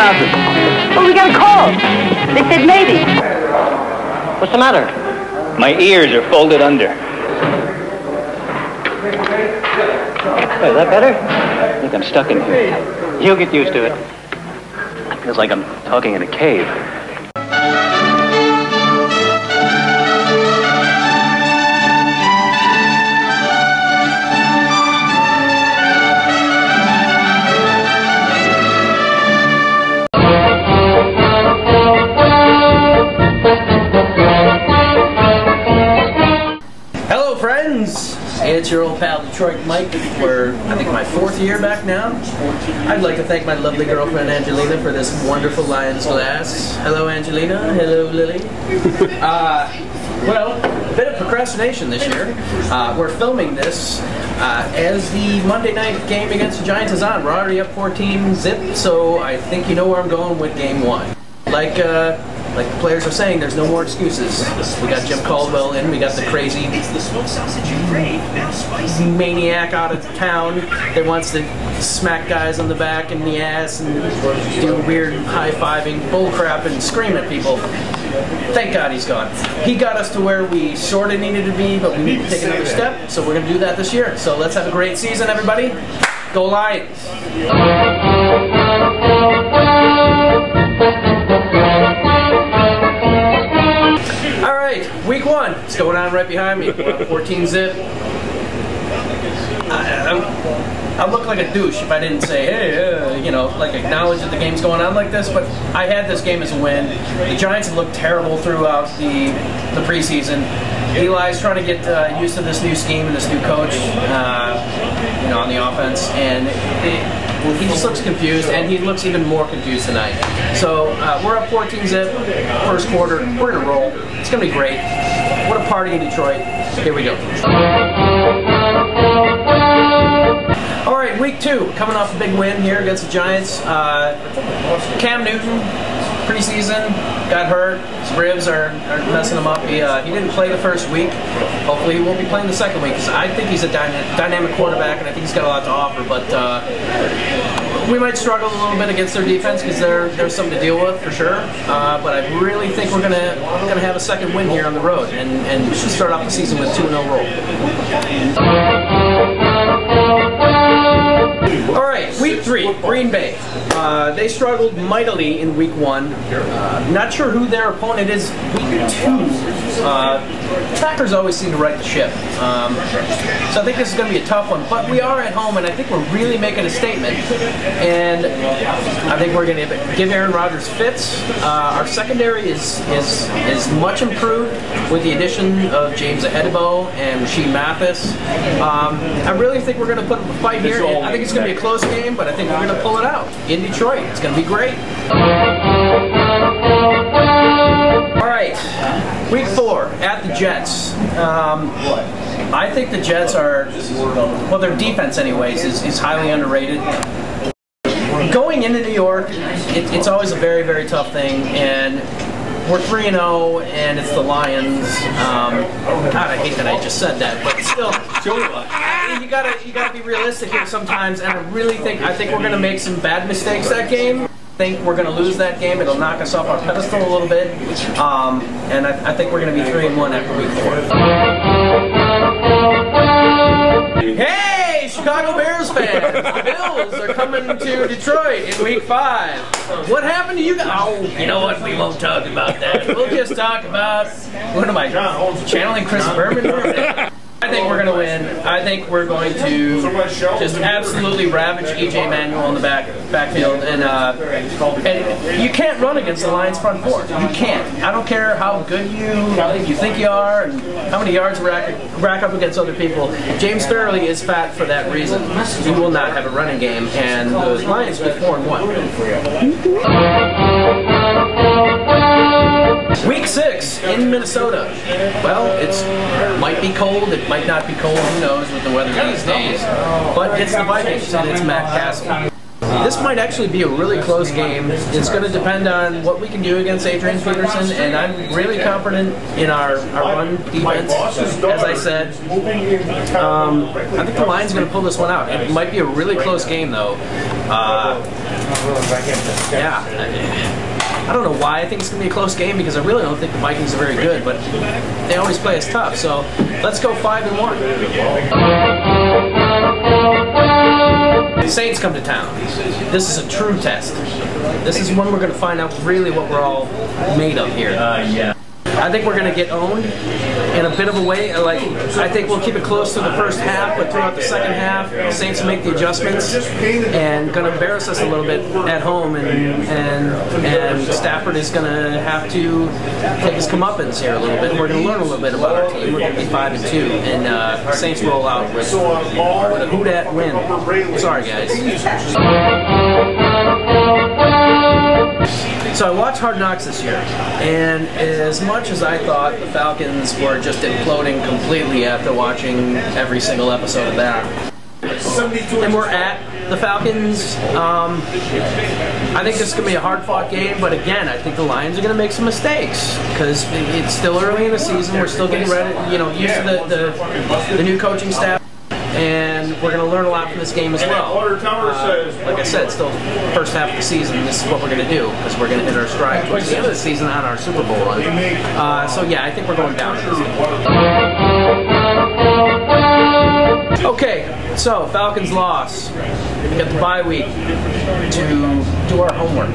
houses. Oh, we got a call. They said maybe. What's the matter? My ears are folded under. Hey, is that better? I think I'm stuck in here. You'll get used to it. It feels like I'm talking in a cave. Hello, friends! It's your old pal Detroit Mike. We're, I think, my 4th year back now. I'd like to thank my lovely girlfriend Angelina for this wonderful Lions glass. Hello, Angelina. Hello, Lily. Well, a bit of procrastination this year. We're filming this as the Monday night game against the Giants is on. We're already up 14-0, so I think you know where I'm going with Game 1. Like the players are saying, there's no more excuses. We got Jim Caldwell in, we got the crazy maniac out of town that wants to smack guys on the back and the ass and do weird high-fiving bullcrap and scream at people. Thank God he's gone. He got us to where we sort of needed to be, but we need to take another step, so we're going to do that this year. So let's have a great season, everybody. Go Lions! Alright, week 1. It's going on right behind me. 14-0. I look like a douche if I didn't say, hey, you know, like acknowledge that the game's going on like this, but I had this game as a win. The Giants have looked terrible throughout the preseason. Eli's trying to get used to this new scheme and this new coach, you know, on the offense, and he just looks confused, and he looks even more confused tonight. So we're up 14-0, first quarter. We're gonna roll. It's gonna be great. What a party in Detroit. Here we go. All right, week 2, coming off a big win here against the Giants. Cam Newton, preseason, got hurt. His ribs are messing him up. He didn't play the first week. Hopefully he won't be playing the second week, because I think he's a dynamic quarterback, and I think he's got a lot to offer. But we might struggle a little bit against their defense, because there's something to deal with for sure. But I really think we're gonna have a second win here on the road, and start off the season with 2-0 roll. All right, week 3, Green Bay. They struggled mightily in week 1. Not sure who their opponent is week 2. Packers always seem to right the ship. So I think this is going to be a tough one, but we are at home, and I think we're really making a statement. And I think we're going to give Aaron Rodgers fits. Our secondary is much improved with the addition of James Adebo and Rasheed Mathis. I really think we're going to put up a fight here. I think it's going to be a close game, but I think we're going to pull it out in Detroit. It's going to be great. All right, week 4 at the Jets. I think the Jets are, well, their defense anyways is highly underrated. Going into New York, it's always a very, very tough thing, and we're 3-0, and it's the Lions. God, I hate that I just said that, but still, you gotta be realistic here sometimes. And I think we're gonna make some bad mistakes that game. I think we're gonna lose that game. It'll knock us off our pedestal a little bit, and I think we're gonna be 3-1 after week 4. Hey, Chicago Bears fans! The Bills are coming to Detroit in week 5. What happened to you guys? Oh, you know what? We won't talk about that. We'll just talk about, what am I, channeling Chris Berman? I think we're going to win. I think we're going to just absolutely ravage E.J. Manuel in the backfield. And you can't run against the Lions front four. You can't. I don't care how good you think you are and how many yards you rack up against other people. James Fairley is fat for that reason. He will not have a running game, and the Lions will be 4-1. Week 6 in Minnesota. Well, it might be cold, it might not be cold, who knows with the weather these days. But it's the Vikings and it's Matt Castle. This might actually be a really close game. It's going to depend on what we can do against Adrian Peterson, and I'm really confident in our run defense. As I said, I think the Lions are going to pull this one out. It might be a really close game, though. Yeah. I don't know why I think it's going to be a close game, because I really don't think the Vikings are very good, but they always play us tough. So let's go 5-1. The Saints come to town. This is a true test. This is when we're going to find out really what we're all made of here. Yeah. I think we're going to get owned in a bit of a way. Like, I think we'll keep it close to the first half, but throughout the second half, the Saints will make the adjustments and going to embarrass us a little bit at home, and Stafford is going to have to take his comeuppance here a little bit. We're going to learn a little bit about our team. We're going to be 5-2, and the Saints roll out with a who-dat win. Sorry, guys. So I watched Hard Knocks this year, and as much as I thought the Falcons were just imploding completely after watching every single episode of that, and we're at the Falcons, I think this is going to be a hard-fought game, but again, I think the Lions are going to make some mistakes, because it's still early in the season. We're still getting ready, used to the new coaching staff. And we're going to learn a lot from this game as well. Like I said, still first half of the season. This is what we're going to do, because we're going to hit our stride towards the end of the season on our Super Bowl run. So yeah, I think we're going down. Okay, so Falcons loss. We got the bye week to do our homework,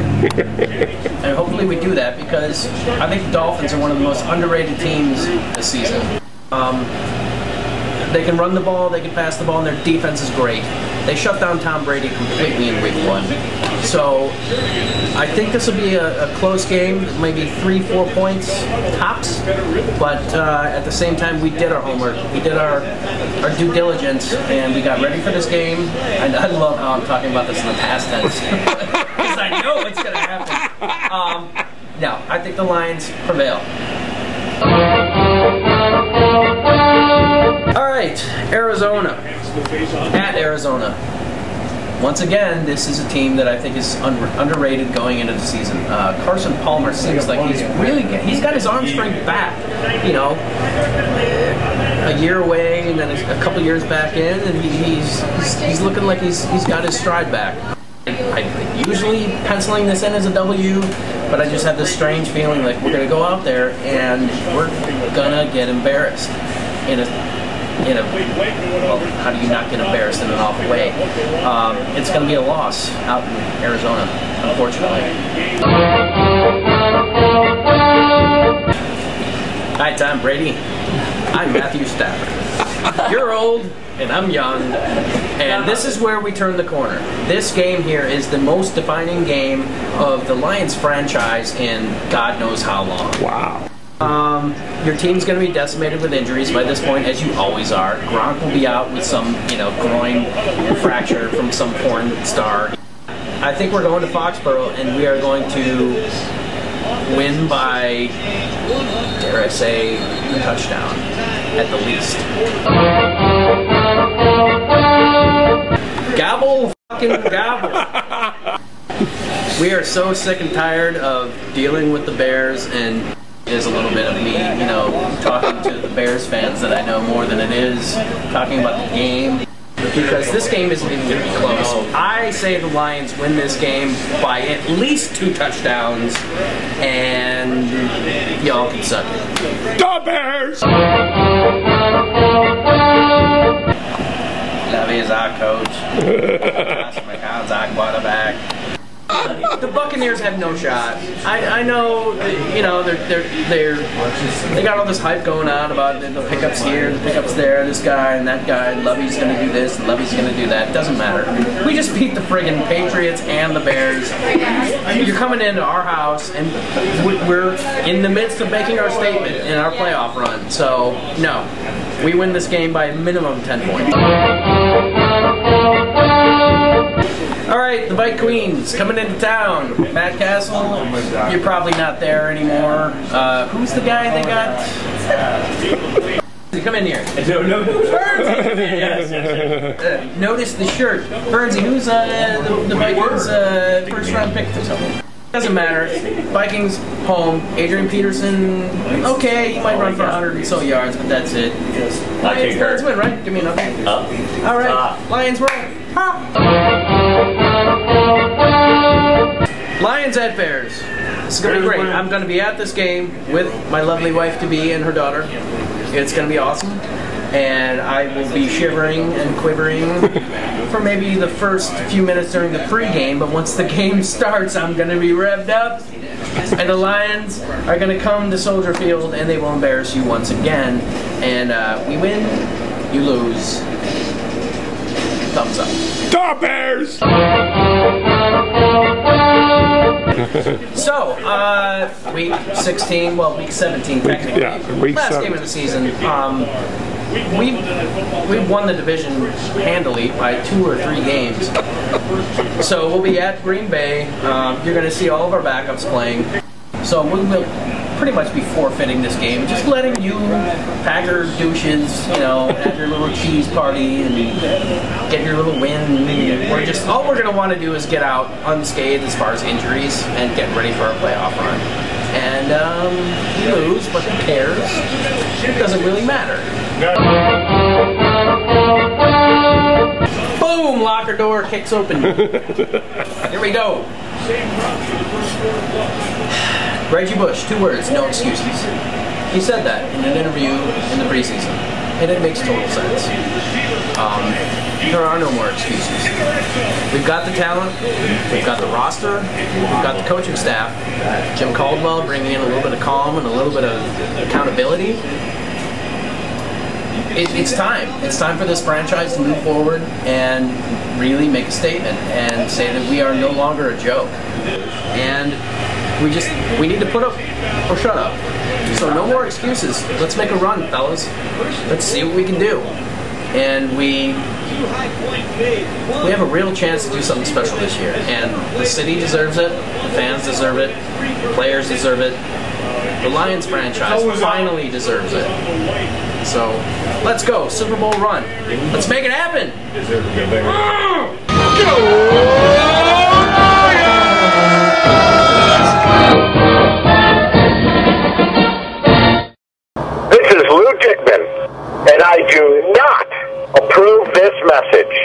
and hopefully we do that, because I think the Dolphins are one of the most underrated teams this season. They can run the ball, they can pass the ball, and their defense is great. They shut down Tom Brady completely in week 1. So I think this will be a close game, maybe 3-4 points tops. But at the same time, we did our homework. We did our due diligence, and we got ready for this game. And I love how I'm talking about this in the past tense, because I know it's going to happen. No, I think the Lions prevail. Alright, Arizona. At Arizona. Once again, this is a team that I think is underrated going into the season. Carson Palmer seems like he's got his arm strength back. A year away and then a couple years back in, and he's looking like he's got his stride back. I usually penciling this in as a W, but I just have this strange feeling like we're going to go out there and we're going to get embarrassed well, how do you not get embarrassed in an awful way? It's going to be a loss out in Arizona, unfortunately. Hi, Tom Brady. I'm Matthew Stafford. You're old, and I'm young, and this is where we turn the corner. This game here is the most defining game of the Lions franchise in God knows how long. Wow. Your team's going to be decimated with injuries by this point, as you always are. Gronk will be out with some, groin fracture from some porn star. I think we're going to Foxborough, and we are going to win by, dare I say, a touchdown at the least. Gobble, fucking gobble. We are so sick and tired of dealing with the Bears, and is a little bit of me, talking to the Bears fans that I know more than it is talking about the game, because this game isn't even going to be close. I say the Lions win this game by at least 2 touchdowns, and y'all can suck it. The Bears! Levy is our coach. Josh McCown's our quarterback. The Buccaneers have no shot. I know, they got all this hype going on about the pickups here, the pickups there, this guy and that guy, and Lovey's going to do this, and Lovey's going to do that. It doesn't matter. We just beat the friggin' Patriots and the Bears. You're coming into our house, and we're in the midst of making our statement in our playoff run. So, no. We win this game by a minimum 10 points. Alright, the Bike Queens coming into town. Matt Castle, you're probably not there anymore. Who's the guy they got? Come in here. No. Yes. Notice the shirt. Bernsey, who's the Vikings first round pick for something? Doesn't matter. Vikings home. Adrian Peterson. Okay, he might run for 100 and so yards, but that's it. Lions win, right? Give me an update. All right, Lions roll. Lions at Bears. This is going to be great. I'm going to be at this game with my lovely wife-to-be and her daughter. It's going to be awesome. And I will be shivering and quivering for maybe the first few minutes during the pregame, but once the game starts, I'm going to be revved up. And the Lions are going to come to Soldier Field, and they will embarrass you once again. And we win, you lose. Thumbs up. The Bears! So, week 16, well, week 17 technically. Yeah, week last 7. game of the season. We've won the division handily by 2 or 3 games. So we'll be at Green Bay. You're going to see all of our backups playing. So we will pretty much be forfeiting this game, just letting you Packer douches, you know, have your little cheese party and get your little win. We're just all we're going to want to do is get out unscathed as far as injuries and get ready for our playoff run. And we lose, but who cares? It doesn't really matter. Boom! Locker door kicks open. Here we go. Reggie Bush, 2 words, no excuses. He said that in an interview in the preseason, and it makes total sense. There are no more excuses. We've got the talent, we've got the roster, we've got the coaching staff. Jim Caldwell bringing in a little bit of calm and a little bit of accountability. It's time. It's time for this franchise to move forward and really make a statement and say that we are no longer a joke. And we need to put up or shut up. So no more excuses. Let's make a run, fellas. Let's see what we can do. And we have a real chance to do something special this year. And the city deserves it. The fans deserve it. The players deserve it. The Lions franchise finally deserves it. So let's go. Super Bowl run. Let's make it happen. This is Lou Dickman, and I do not approve this message.